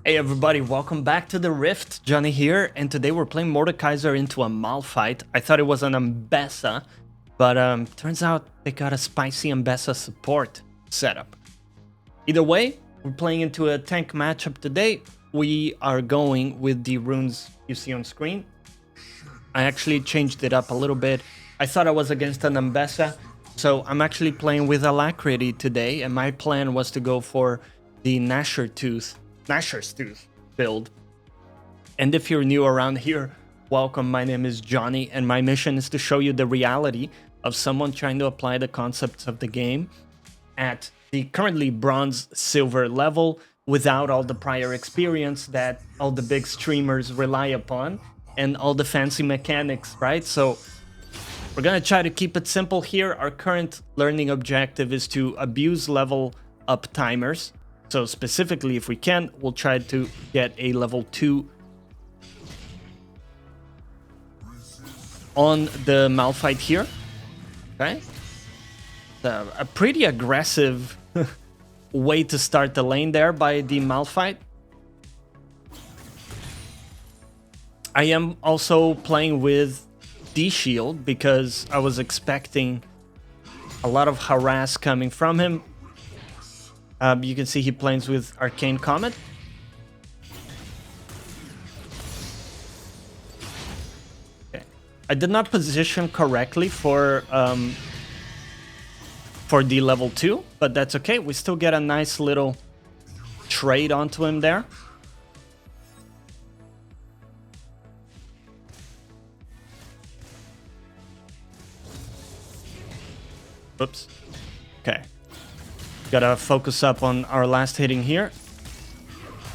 Hey everybody, welcome back to the Rift. Johnny here, and today we're playing Mordekaiser into a malphite. I thought it was an Ambessa, but turns out they got a spicy Ambessa support setup. Either way, we're playing into a tank matchup today. We are going with the runes you see on screen. I actually changed it up a little bit. I thought I was against an Ambessa, so I'm actually playing with Alacrity today, and my plan was to go for the nashors tooth build. And if you're new around here, welcome. My name is Johnny, and my mission is to show you the reality of someone trying to apply the concepts of the game at the currently bronze silver level without all the prior experience that all the big streamers rely upon and all the fancy mechanics, right? So we're gonna try to keep it simple here. Our current learning objective is to abuse level up timers. So specifically, if we can, we'll try to get a level 2 on the malphite here. Okay, a pretty aggressive way to start the lane there by the malphite. I am also playing with D-shield because I was expecting a lot of harass coming from him. You can see he plays with Arcane Comet. Okay. I did not position correctly for the level 2, but that's okay. We still get a nice little trade onto him there. Oops. Okay. Gotta focus up on our last hitting here.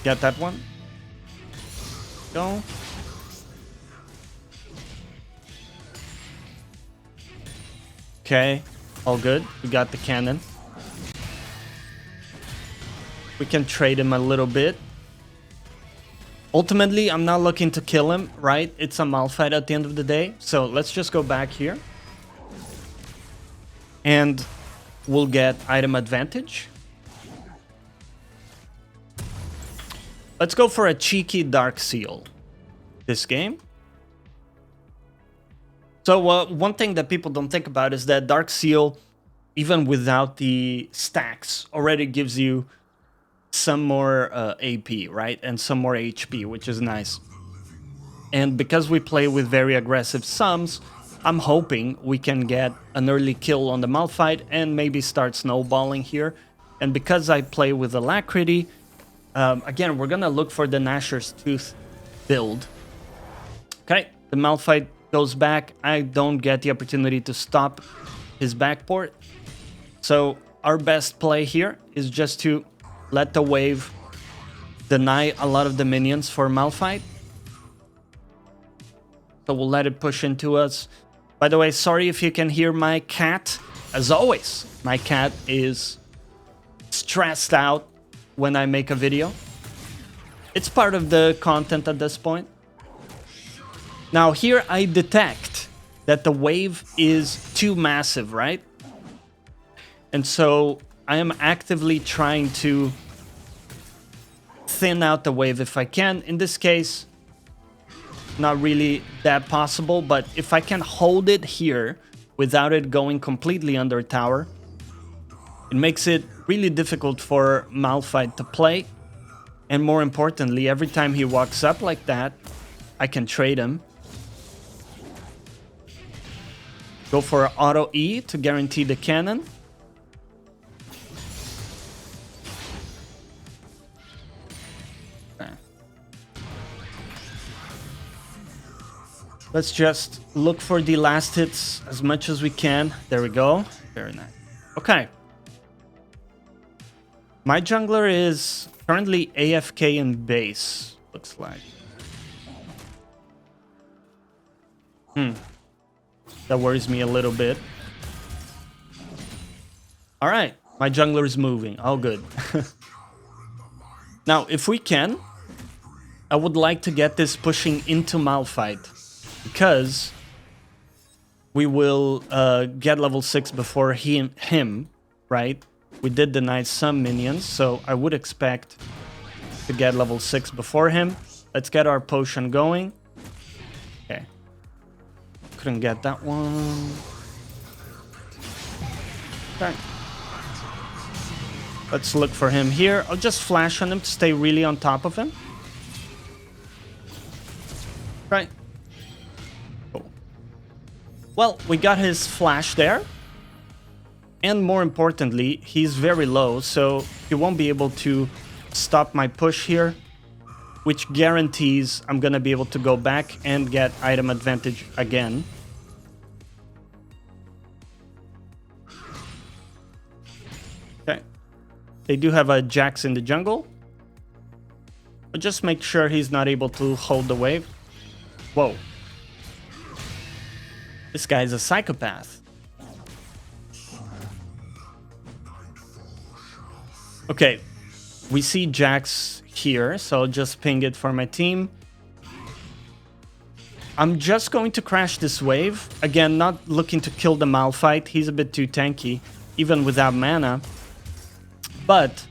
Get that one. Go. Okay, all good. We got the cannon. We can trade him a little bit. Ultimately, I'm not looking to kill him, right? It's a malphite at the end of the day. So let's just go back here. And we'll get item advantage. Let's go for a cheeky Dark Seal this game. So one thing that people don't think about is that Dark Seal, even without the stacks, already gives you some more AP, right? And some more HP, which is nice. And because we play with very aggressive sums, I'm hoping we can get an early kill on the malphite and maybe start snowballing here. And because I play with Alacrity, again, we're gonna look for the nashors tooth build. Okay, the malphite goes back. I don't get the opportunity to stop his backport. So our best play here is just to let the wave deny a lot of the minions for malphite. So we'll let it push into us. By the way, sorry if you can hear my cat. As always, my cat is stressed out when I make a video. It's part of the content at this point. Now here I detect that the wave is too massive, right? And so I am actively trying to thin out the wave if I can. In this case, not really that possible, but if I can hold it here without it going completely under tower, it makes it really difficult for malphite to play. And more importantly, every time he walks up like that, I can trade him. Go for auto E to guarantee the cannon. Let's just look for the last hits as much as we can. There we go. Very nice. Okay. My jungler is currently AFK in base, looks like. That worries me a little bit. All right. My jungler is moving. All good. Now, if we can, I would like to get this pushing into malphite, because we will get level 6 before him, right? We did deny some minions, so I would expect to get level 6 before him. Let's get our potion going. Okay. Couldn't get that one. Okay. Let's look for him here. I'll just flash on him to stay really on top of him. Right. Cool. Well, we got his flash there. And more importantly, he's very low, so he won't be able to stop my push here, which guarantees I'm gonna be able to go back and get item advantage again. Okay. They do have a Jax in the jungle. But just make sure he's not able to hold the wave. Whoa. This guy's a psychopath. Okay, we see Jax here, so I'll just ping it for my team. I'm just going to crash this wave. Again, not looking to kill the malphite. He's a bit too tanky, even without mana. But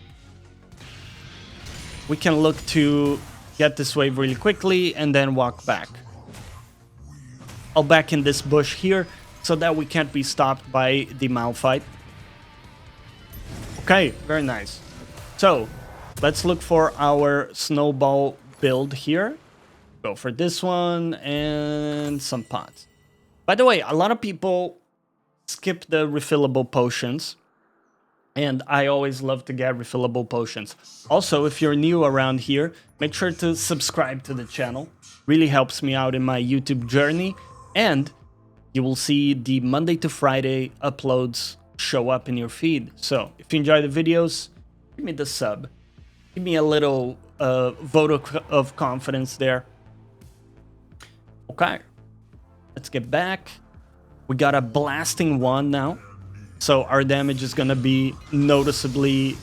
we can look to get this wave really quickly and then walk back. I'll back in this bush here so that we can't be stopped by the malphite. Okay, very nice. So, let's look for our snowball build here. Go for this one and some pots. By the way, a lot of people skip the refillable potions. And I always love to get refillable potions. Also, if you're new around here, make sure to subscribe to the channel. Really helps me out in my YouTube journey. And you will see the Monday to Friday uploads show up in your feed. So, if you enjoy the videos, give me the sub. Give me a little vote of confidence there. Okay. Let's get back. We got a blasting wand now. So our damage is going to be noticeably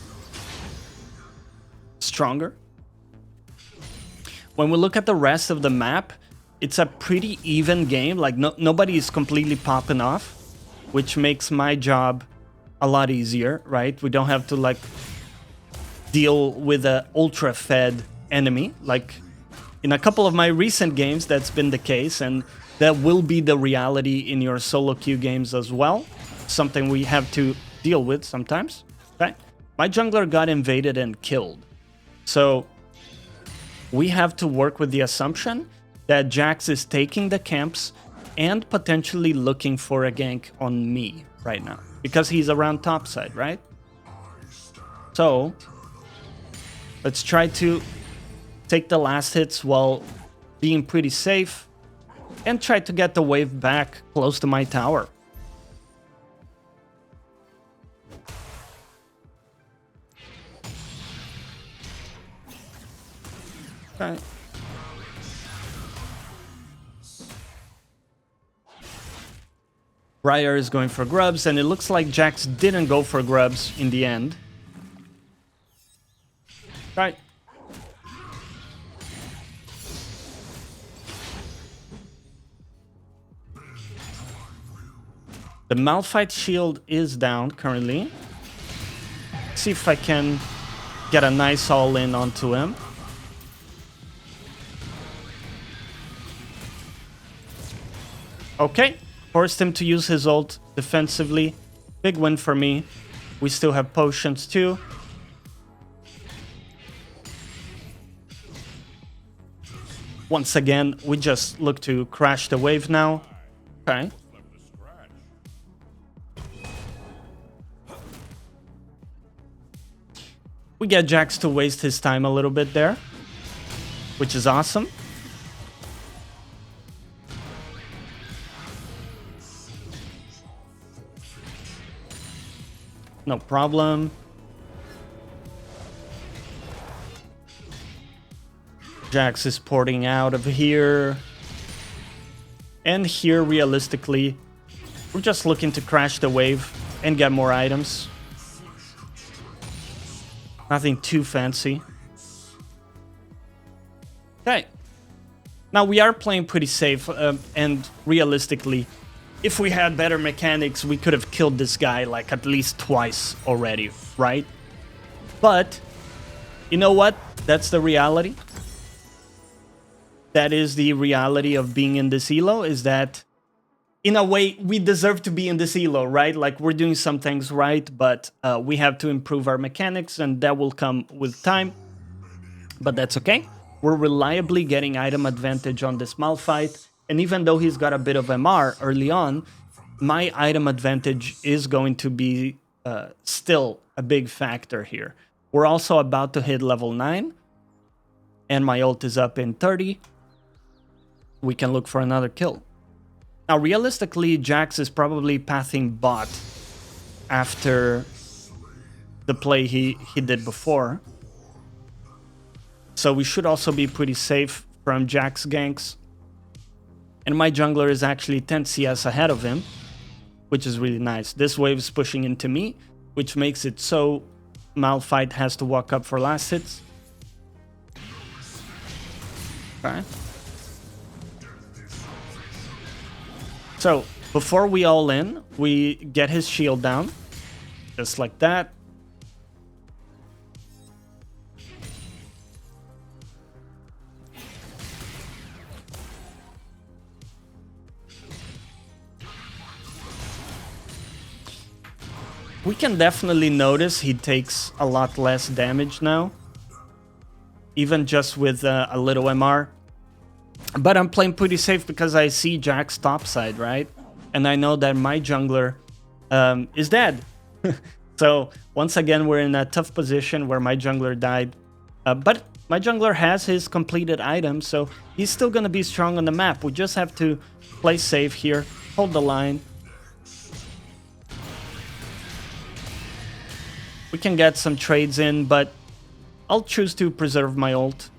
stronger. When we look at the rest of the map, it's a pretty even game. Like nobody is completely popping off, which makes my job a lot easier, right? We don't have to like deal with an ultra fed enemy. Like in a couple of my recent games, that's been the case, and that will be the reality in your solo queue games as well. Something we have to deal with sometimes. Okay. My jungler got invaded and killed. So we have to work with the assumption that Jax is taking the camps and potentially looking for a gank on me right now. Because he's around topside, right? So let's try to take the last hits while being pretty safe and try to get the wave back close to my tower. Okay. Briar is going for grubs, and it looks like Jax didn't go for grubs in the end. Right. The malphite shield is down currently. See if I can get a nice all-in onto him. Okay, forced him to use his ult defensively. Big win for me. We still have potions too. Once again, we just look to crash the wave now. Okay. We get Jax to waste his time a little bit there, which is awesome. No problem. Jax is porting out of here. And here, realistically, we're just looking to crash the wave and get more items. Nothing too fancy. Okay. Now we are playing pretty safe, and realistically, if we had better mechanics, we could have killed this guy like at least twice already, right? But, you know what? That's the reality. That is the reality of being in this elo, is that in a way we deserve to be in this elo, right? Like we're doing some things right, but we have to improve our mechanics, and that will come with time. But that's okay. We're reliably getting item advantage on this malphite, and even though he's got a bit of MR early on, my item advantage is going to be still a big factor here. We're also about to hit level 9, and my ult is up in 30. We can look for another kill. Now, realistically, Jax is probably pathing bot after the play he did before. So we should also be pretty safe from Jax ganks. And my jungler is actually 10 CS ahead of him, which is really nice. This wave is pushing into me, which makes it so malphite has to walk up for last hits. Okay. So, before we all in, we get his shield down, just like that. We can definitely notice he takes a lot less damage now, even just with a little MR. But I'm playing pretty safe because I see Jax topside, right? And I know that my jungler is dead. So once again, we're in a tough position where my jungler died. But my jungler has his completed item, so he's still going to be strong on the map. We just have to play safe here, hold the line. We can get some trades in, but I'll choose to preserve my ult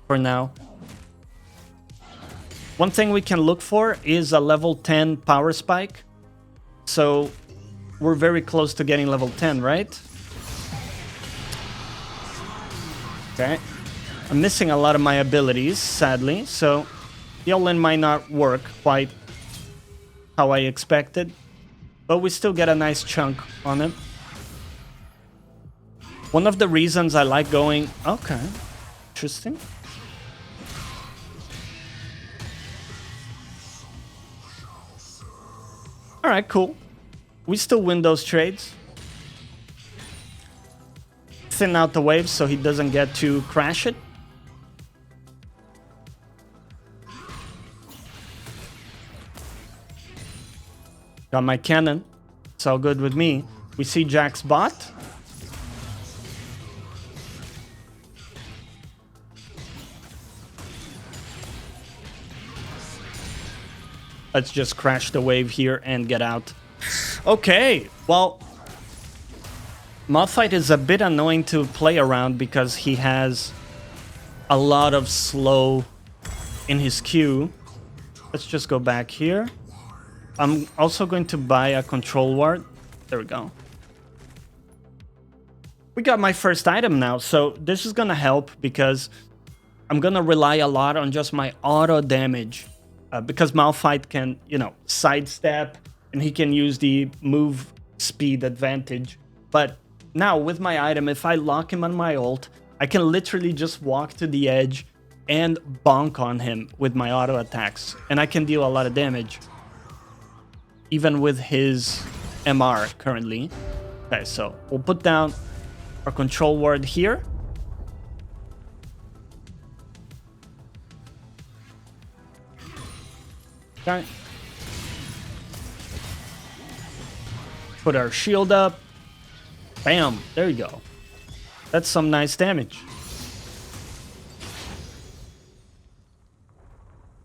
for now. One thing we can look for is a level 10 power spike. So we're very close to getting level 10, right? Okay. I'm missing a lot of my abilities, sadly, so the all-in might not work quite how I expected, but we still get a nice chunk on him. One of the reasons I like going... Okay, interesting. Alright, cool. We still win those trades. Thin out the waves so he doesn't get to crash it. Got my cannon. It's all good with me. We see Jax bot. Let's just crash the wave here and get out. Okay, well, malphite is a bit annoying to play around because he has a lot of slow in his queue. Let's just go back here. I'm also going to buy a control ward. There we go. We got my first item now, so this is gonna help because I'm gonna rely a lot on just my auto damage. Because malphite can, you know, sidestep, and he can use the move speed advantage. But now with my item, if I lock him on my ult, I can literally just walk to the edge and bonk on him with my auto attacks, and I can deal a lot of damage, even with his MR currently. Okay, so we'll put down our control ward here. Okay. Put our shield up. Bam, there you go. That's some nice damage.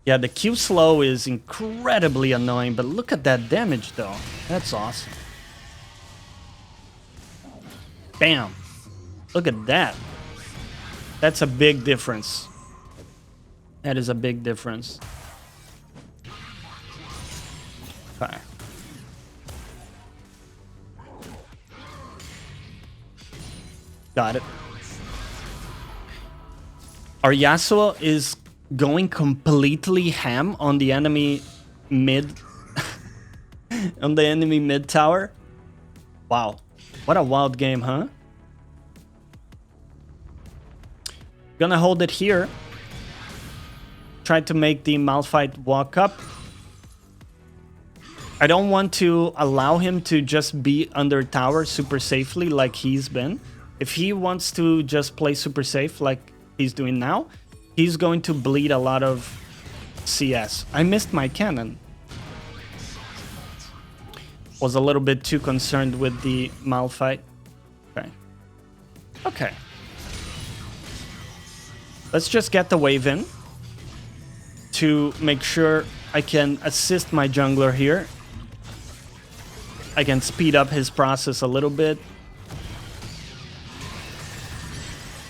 Yeah, the Q slow is incredibly annoying, but look at that damage though. That's awesome. Bam. Look at that. That's a big difference. That is a big difference. Okay. Got it. Our Yasuo is going completely ham on the enemy mid on the enemy mid tower. Wow. What a wild game, huh? Gonna hold it here. Try to make the malphite walk up. I don't want to allow him to just be under tower super safely like he's been. If he wants to just play super safe like he's doing now, he's going to bleed a lot of CS. I missed my cannon. Was a little bit too concerned with the malphite. Okay. Okay. Let's just get the wave in to make sure I can assist my jungler here. I can speed up his process a little bit.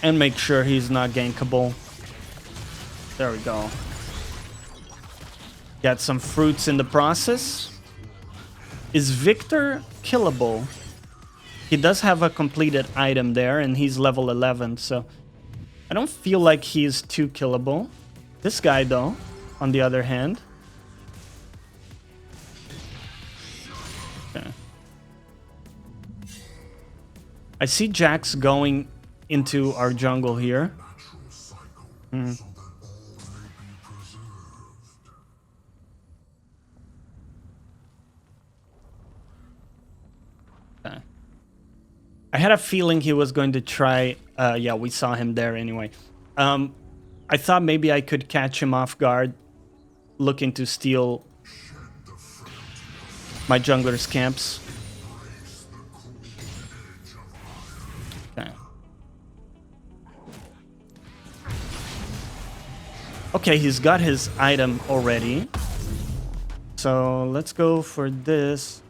And make sure he's not gankable. There we go. Get some fruits in the process. Is Victor killable? He does have a completed item there, and he's level 11, so I don't feel like he's too killable. This guy, though, on the other hand. Okay. I see Jax going into our jungle here. Okay. I had a feeling he was going to try... yeah, we saw him there anyway. I thought maybe I could catch him off guard, looking to steal my jungler's camps. Okay. Okay, he's got his item already. So let's go for this.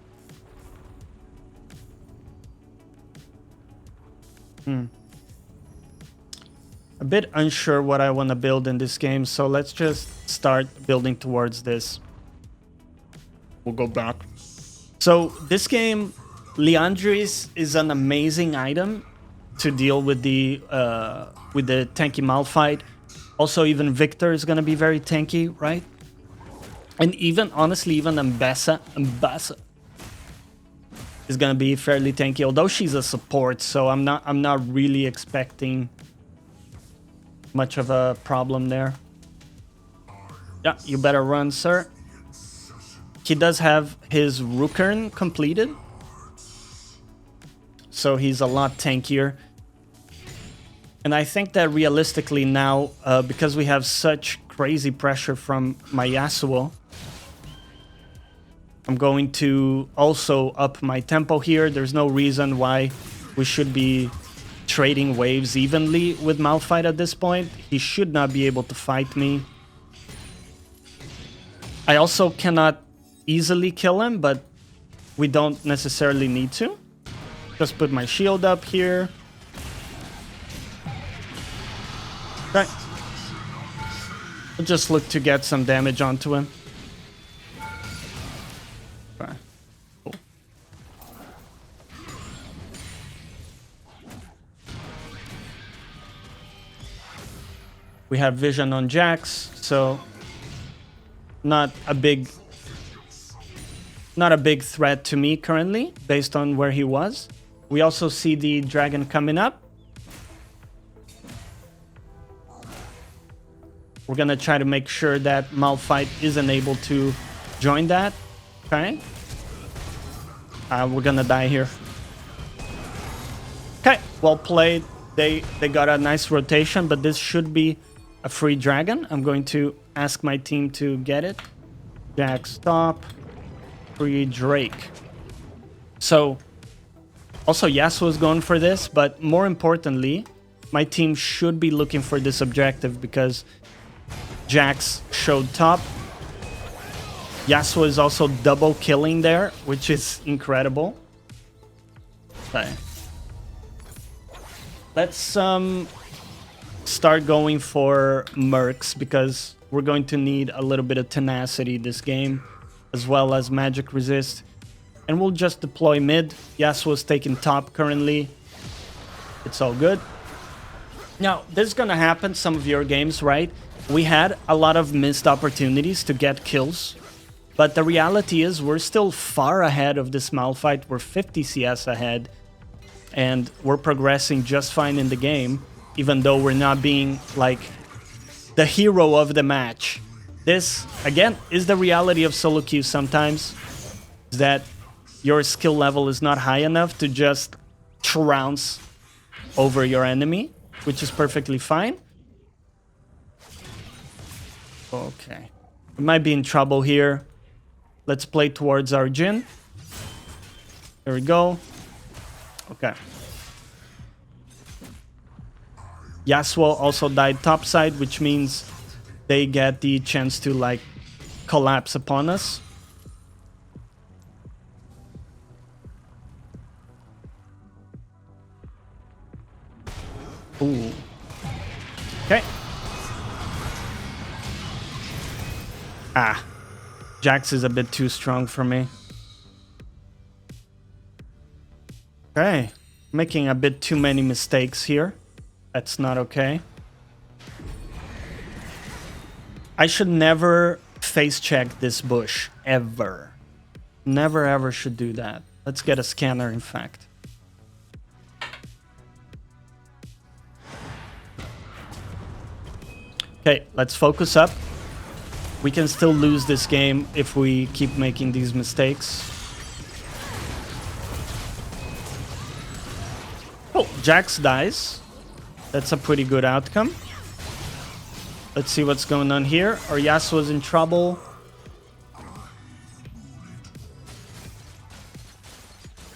A bit unsure what I want to build in this game, so let's just start building towards this. We'll go back. So this game, Liandrys is an amazing item to deal with the tanky malphite. Also, even Victor is going to be very tanky, right? And even, honestly, even Ambassa is going to be fairly tanky, although she's a support, so I'm not really expecting much of a problem there. Yeah, you better run, sir. He does have his Rookern completed, so he's a lot tankier. And I think that realistically now, because we have such crazy pressure from my Yasuo, I'm going to also up my tempo here. There's no reason why we should be trading waves evenly with malphite at this point. He should not be able to fight me. I also cannot easily kill him, but we don't necessarily need to. Just put my shield up here. Okay. I'll just look to get some damage onto him. Okay. Cool. We have vision on Jax, so not a big threat to me currently, based on where he was. We also see the dragon coming up. We're gonna try to make sure that malphite isn't able to join that. Okay. We're gonna die here. Okay, well played. They got a nice rotation, but this should be a free dragon. I'm going to ask my team to get it. Jax top. Free Drake. So, also Yasuo is going for this, but more importantly, my team should be looking for this objective because Jax showed top. Yasuo is also double killing there, which is incredible. Okay. Let's start going for mercs because we're going to need a little bit of tenacity this game, as well as magic resist. And we'll just deploy mid. Yasuo's taking top currently. It's all good. Now, this is gonna happen some of your games, right? We had a lot of missed opportunities to get kills, but the reality is we're still far ahead of this malphite. We're 50 CS ahead, and we're progressing just fine in the game. even though we're not being like the hero of the match. This, again, is the reality of solo queues sometimes, is that your skill level is not high enough to just trounce over your enemy, which is perfectly fine. Okay. We might be in trouble here. Let's play towards our Jhin. There we go. Okay. Yasuo also died topside, which means they get the chance to like collapse upon us. Ooh. Okay. Ah. Jax is a bit too strong for me. Okay. Making a bit too many mistakes here. That's not okay. I should never face check this bush. Ever. Never ever should do that. Let's get a scanner, in fact. Okay, let's focus up. We can still lose this game if we keep making these mistakes. Oh, Jax dies. That's a pretty good outcome. Let's see what's going on here. Our Yasuo's in trouble.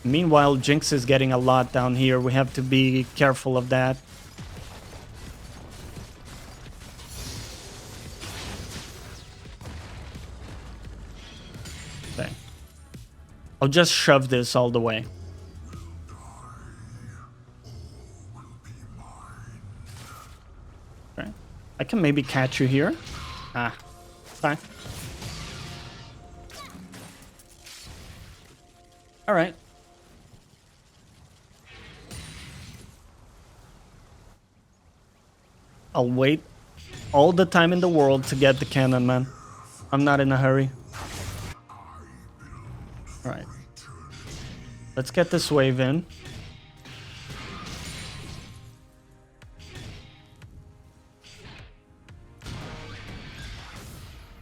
Meanwhile, Jinx is getting a lot down here. We have to be careful of that. Okay. I'll just shove this all the way. Okay. I can maybe catch you here. Ah, fine. All right. I'll wait all the time in the world to get the cannon, man. I'm not in a hurry. All right. Let's get this wave in.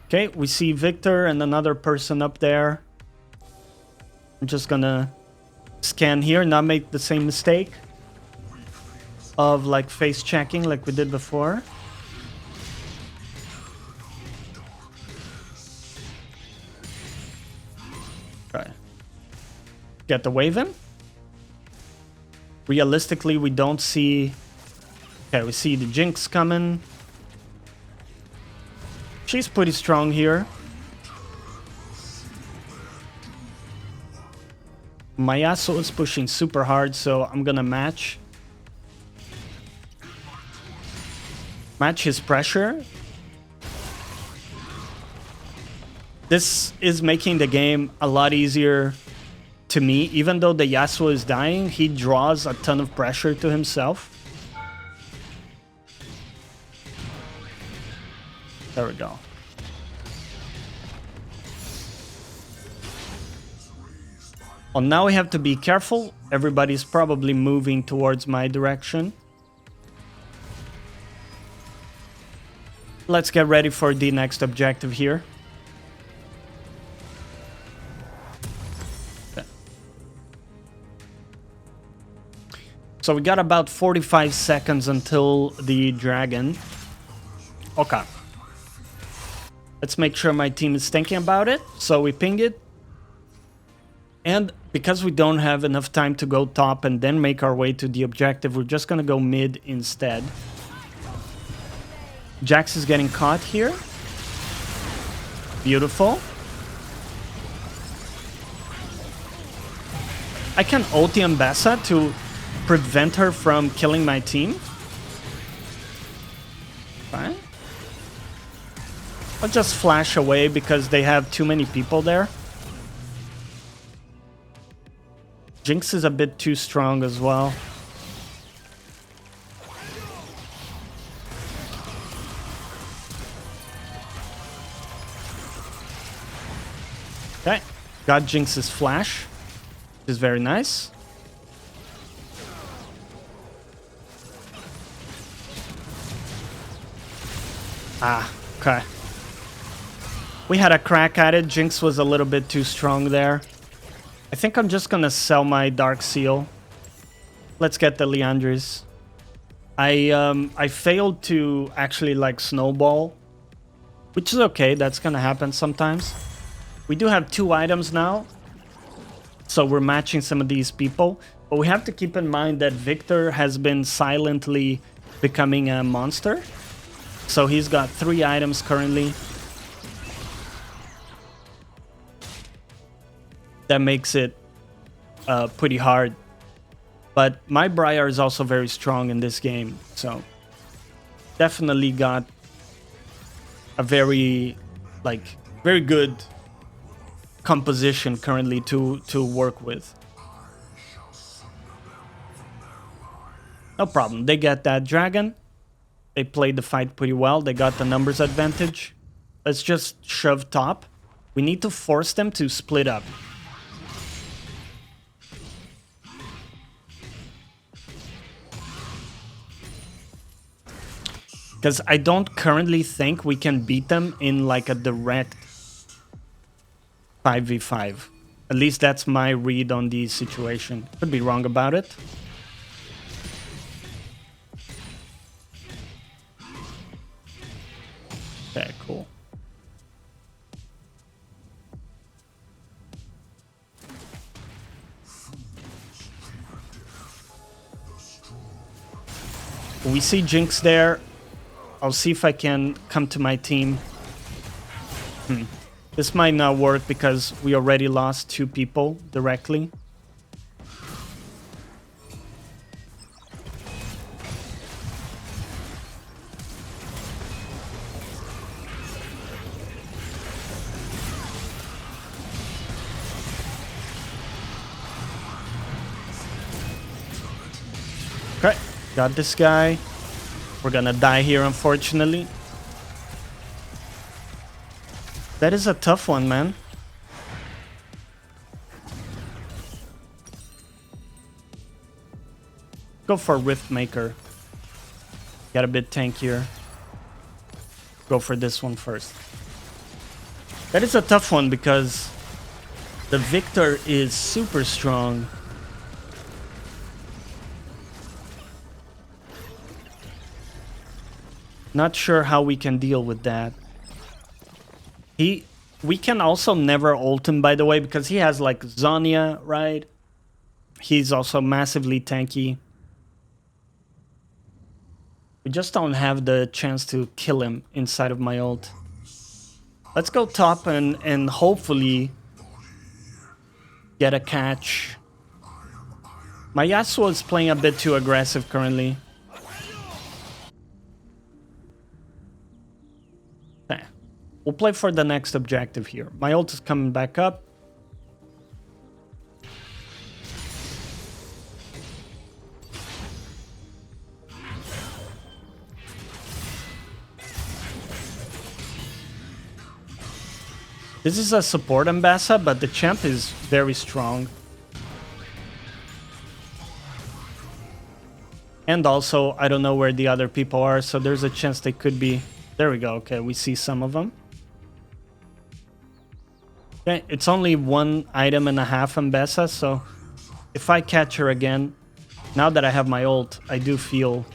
Okay, we see Victor and another person up there. I'm just gonna scan here, not make the same mistake of like face checking like we did before. Okay. Get the wave in. Realistically, we don't see... Okay, we see the Jinx coming. She's pretty strong here. My Yasuo is pushing super hard, so I'm gonna match. Match his pressure. This is making the game a lot easier to me. Even though the Yasuo is dying, he draws a ton of pressure to himself. There we go. Well, now we have to be careful. Everybody's probably moving towards my direction. Let's get ready for the next objective here. Okay. So we got about 45 seconds until the dragon. Okay. Let's make sure my team is thinking about it. So we ping it. And because we don't have enough time to go top and then make our way to the objective, we're just gonna go mid instead. Jax is getting caught here. Beautiful. I can ulti Ambessa to prevent her from killing my team. Fine. I'll just flash away because they have too many people there. Jinx is a bit too strong as well. Okay, got Jinx's flash, which is very nice. Ah, okay. We had a crack at it. Jinx was a little bit too strong there. I think I'm just gonna sell my Dark Seal. Let's get the liandrys. I failed to actually like snowball, which is okay. That's gonna happen sometimes. We do have 2 items now, so we're matching some of these people. But we have to keep in mind that Victor has been silently becoming a monster. So he's got 3 items currently. That makes it pretty hard. But my Briar is also very strong in this game. So definitely got a very good composition currently to work with. No problem. They get that dragon. They played the fight pretty well. They got the numbers advantage. Let's just shove top. We need to force them to split up. Because I don't currently think we can beat them in like a direct 5v5. At least that's my read on the situation. Could be wrong about it. Okay, cool. We see Jinx there. I'll see if I can come to my team. This might not work because we already lost 2 people directly. Okay, got this guy. We're gonna die here, unfortunately. That is a tough one, man. Go for riftmaker. Get a bit tankier. Go for this one first. That is a tough one because the Victor is super strong. Not sure how we can deal with that. We can also never ult him, by the way, because he has like Zhonya, right? He's also massively tanky. We just don't have the chance to kill him inside of my ult. Let's go top and hopefully get a catch. My Yasuo is playing a bit too aggressive currently. Okay. We'll play for the next objective here. My ult is coming back up. This is a support Ambassa, but the champ is very strong. And also, I don't know where the other people are, so there's a chance they could be... There we go, okay, we see some of them. Okay, it's only 1.5 items Ambassa, so if I catch her again, now that I have my ult, I do feel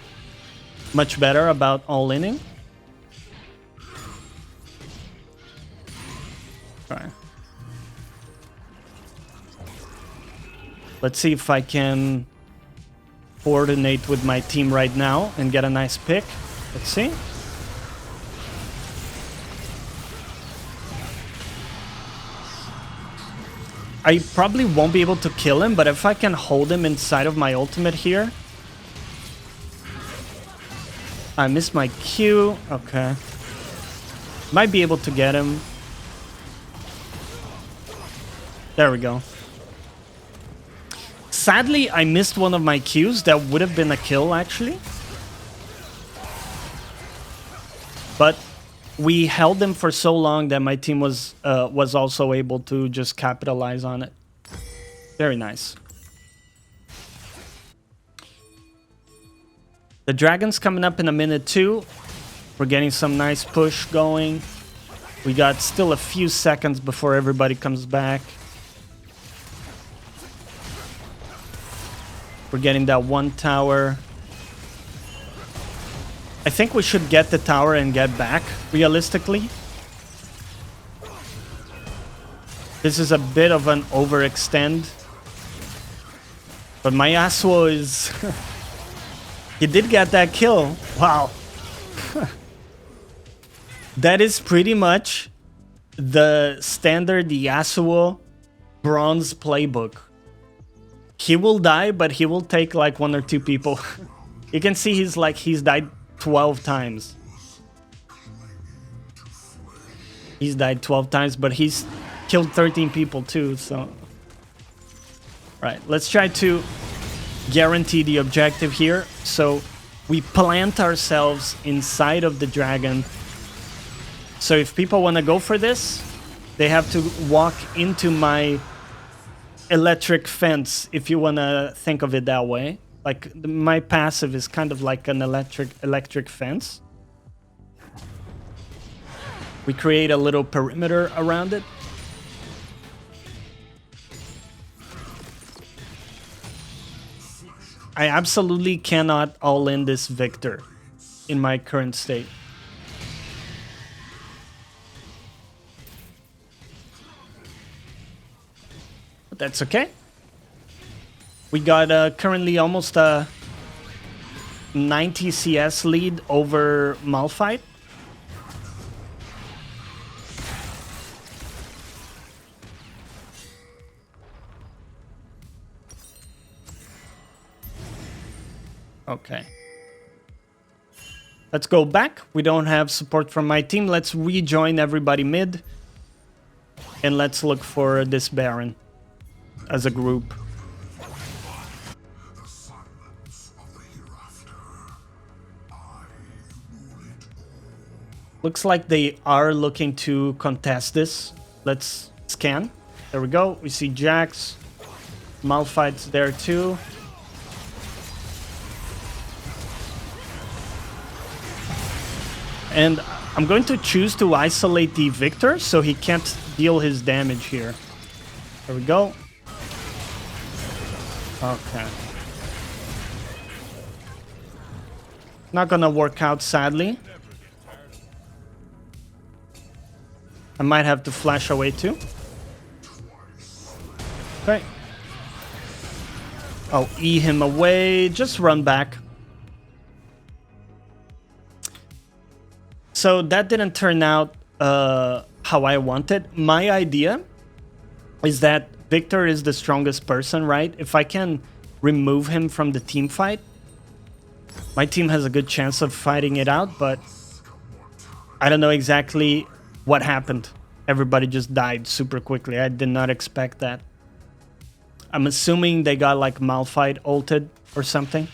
much better about all-inning. Okay. Let's see if I can coordinate with my team right now and get a nice pick. Let's see. I probably won't be able to kill him, but if I can hold him inside of my ultimate here. I missed my Q. Okay. Might be able to get him. There we go. Sadly, I missed one of my Qs. That would have been a kill, actually. But we held them for so long that my team was also able to just capitalize on it. Very nice. The dragon's coming up in a minute too. We're getting some nice push going. We got still a few seconds before everybody comes back. We're getting that one tower. I think we should get the tower and get back, realistically. This is a bit of an overextend. But my Yasuo is... He did get that kill. Wow. That is pretty much the standard Yasuo bronze playbook. He will die, but he will take like 1 or 2 people. You can see he's died 12 times. He's died 12 times, but he's killed 13 people too, so... Right, let's try to guarantee the objective here. So we plant ourselves inside of the dragon. So if people want to go for this, they have to walk into my electric fence, if you want to think of it that way. Like, my passive is kind of like an electric fence. We create a little perimeter around it. I absolutely cannot all-in this Victor in my current state. But that's okay. We got currently almost a 90 CS lead over Malphite. Okay. Let's go back. We don't have support from my team. Let's rejoin everybody mid. And let's look for this Baron as a group. Looks like they are looking to contest this. Let's scan. There we go. We see Jax. Malphite's there too. And I'm going to choose to isolate the Victor so he can't deal his damage here. There we go. Okay. Not gonna work out, sadly. I might have to flash away too. Okay. I'll E him away. Just run back. So that didn't turn out how I wanted. My idea is that Victor is the strongest person, right? If I can remove him from the team fight, my team has a good chance of fighting it out, but I don't know exactly what happened. Everybody just died super quickly. I did not expect that. I'm assuming they got like Malphite ulted or something.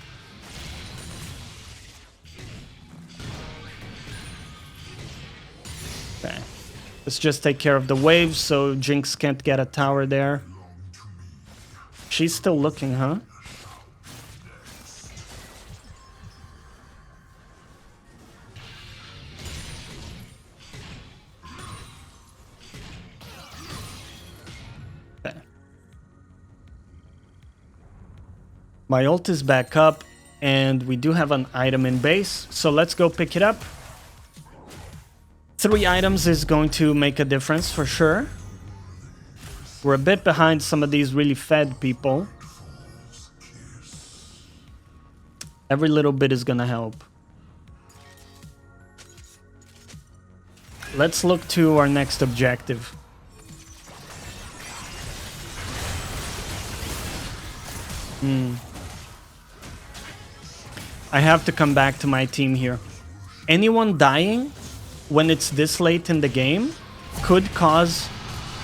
Okay. Let's just take care of the waves so Jinx can't get a tower there. She's still looking, huh? Okay. My ult is back up, and we do have an item in base, so let's go pick it up. 3 items is going to make a difference for sure. We're a bit behind some of these really fed people. Every little bit is gonna help. Let's look to our next objective. I have to come back to my team here. Anyone dying when it's this late in the game could cause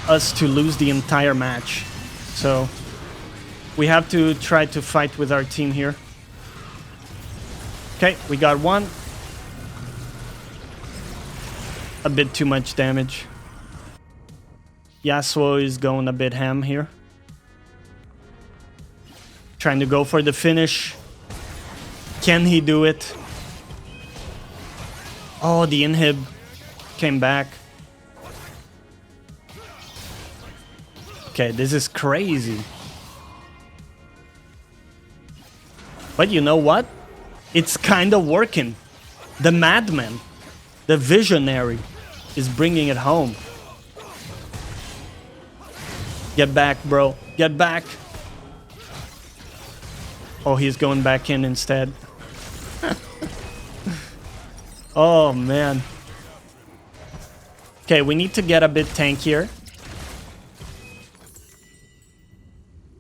us to lose the entire match. So we have to try to fight with our team here. Okay, we got one. A bit too much damage. Yasuo is going a bit ham here. Trying to go for the finish. Can he do it? Oh, the inhib came back. Okay, this is crazy. But you know what? It's kind of working. The madman, the visionary, is bringing it home. Get back, bro. Get back. Oh, he's going back in instead. Oh, man. Okay, we need to get a bit tankier.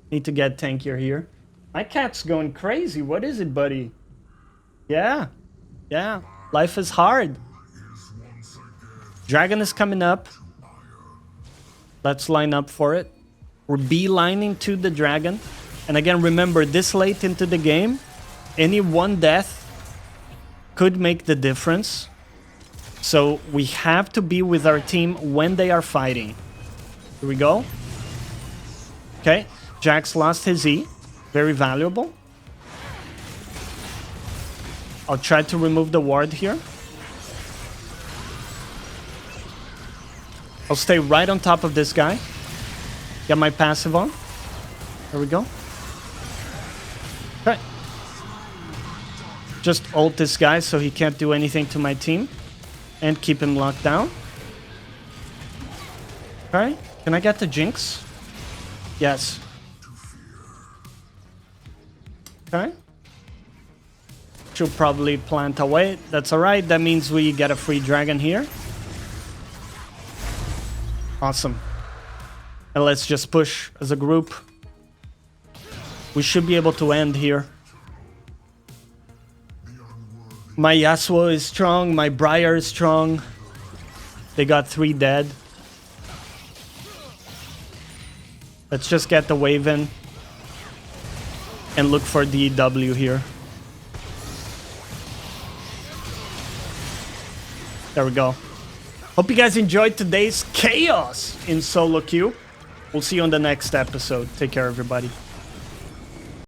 Need to get tankier here. My cat's going crazy. What is it, buddy? Yeah. Yeah. Life is hard. Dragon is coming up. Let's line up for it. We're beelining to the dragon. And again, remember, this late into the game, any one death could make the difference. So we have to be with our team when they are fighting. Here we go. Okay. Jax lost his E. Very valuable. I'll try to remove the ward here. I'll stay right on top of this guy. Get my passive on. There we go. Okay. Just ult this guy so he can't do anything to my team. And keep him locked down. Okay. Can I get the Jinx? Yes. Okay. She'll probably plant away. That's alright. That means we get a free dragon here. Awesome. And let's just push as a group. We should be able to end here. My Yasuo is strong. My Briar is strong. They got 3 dead. Let's just get the wave in. And look for the W here. There we go. Hope you guys enjoyed today's chaos in solo queue. We'll see you on the next episode. Take care, everybody.